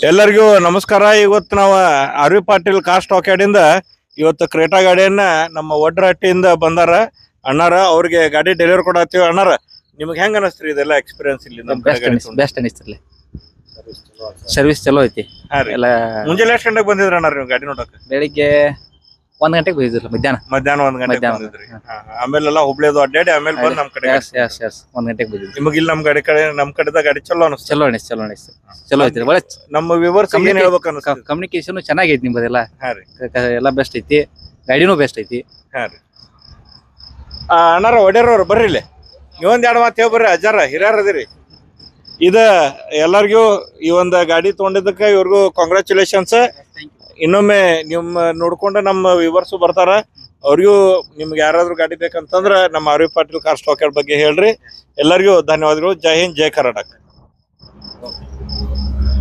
ಎಲ್ಲರಿಗೂ ನಮಸ್ಕಾರ. ಇವತ್ತು ನಾವು ಆರ್.ವಿ. ಪಾಟೀಲ್ ಕಾರ್ ಸ್ಟಾಕ್ ಯಾರ್ಡಿಂದ ಇವತ್ತು ಕ್ರೇಟಾ ಗಾಡಿಯನ್ನ ನಮ್ಮ ಒಡ್ರಹಟ್ಟಿಯಿಂದ ಬಂದಾರ ಅಣ್ಣಾರ. ಅವ್ರಿಗೆ ಗಾಡಿ ಡೆಲಿವರಿ ಕೊಡತ್ತೀವಿ. ಅಣ್ಣಾರ, ನಿಮ್ಗೆ ಹೆಂಗ ಅನಸ್ತ್ರಿ ಇದೆಲ್ಲ ಎಕ್ಸ್ಪೀರಿಯನ್ಸ್ ಇಲ್ಲಿ? ಬೆಸ್ಟ್ ಅನಿಸ್ತಲ್ಲ, ಸರ್ವಿಸ್ ಚಲೋ ಐತಿ. ಎಲ್ಲ ಮುಂಜಾನೆ ಎಷ್ಟು ಗಂಟೆಗೆ ಬಂದಿದ್ರ ಅಣ್ಣಾರ ನೀವು ಗಾಡಿ ನೋಡಕ್? ಬೆಳಿಗ್ಗೆ 1 ಗಂಟೆಗೆ ಬಂದಿದ್ರಲ್ಲ, ಮಧ್ಯಾಹ್ನ 1 ಗಂಟೆಗೆ ಬಂದಿದ್ರಿ. ಆಮೇಲೆಲ್ಲ ಹುಬ್ಳಿದು ಅಡ್ಡಾಡಿ ಆಮೇಲೆ ಬಂದು ನಮ್ ಕಡೆ 1 ಗಂಟೆಗೆ ಬಂದಿದ್ರಿ. ನಿಮಗೆ ಇಲ್ಲಿ ನಮ್ ಕಡೆದ ಗಾಡಿ ಚಲೋ ಅನಿಸ್ತು? ಚಲೋ ಐತಿ. ಒಳ್ಳೆ ನಮ್ಮ ವಿವರ್ಸ್ ಏನ್ ಹೇಳ್ಬೇಕು ಅನಿಸ್ತು? ಕಮ್ಯುನಿಕೇಶನ್ ಚೆನ್ನಾಗೈತಿ ನಿಮ್ಮದೆಲ್ಲ. ಹಾ ರೀ, ಎಲ್ಲ ಬೆಸ್ಟ್ ಐತಿ, ಗಾಡಿನೂ ಬೆಸ್ಟ್ ಐತಿ. ಹಾ ರೀ. ಅಣ್ಣಾರ ಒಡ್ಯಾರವ್ರು ಬರ್ರಿ ಇಲ್ಲಿ, ನೀವೊಂದ್ 2 ಮಾತು ಹೇಳಿ ಬರ್ರಿ. ಅಜ್ಜಾರ ಹಿರಿಯರ್ ಅದಿರಿ. ಇದ ಎಲ್ಲರಿಗೂ ಈ ಒಂದು ಗಾಡಿ ತಗೊಂಡಿದ್ದಕ್ಕೆ ಇವ್ರಿಗೂ ಕಾಂಗ್ರ್ಯಾಚುಲೇಷನ್ಸ್. ಇನ್ನೊಮ್ಮೆ ನಿಮ್ಮ ನೋಡ್ಕೊಂಡು ನಮ್ಮ ವಿವರ್ಸು ಬರ್ತಾರ. ಅವ್ರಿಗೂ ನಿಮ್ಗೆ ಯಾರಾದ್ರೂ ಗಾಡಿ ಬೇಕಂತಂದ್ರ ನಮ್ಮ ಆರ್.ವಿ. ಪಾಟೀಲ್ ಕಾರ್ ಸ್ಟಾಕ್ ಯಾರ್ಡ್ ಬಗ್ಗೆ ಹೇಳ್ರಿ. ಎಲ್ಲರಿಗೂ ಧನ್ಯವಾದಗಳು. ಜೈ ಹಿಂದ್, ಜೈ ಕರ್ನಾಟಕ.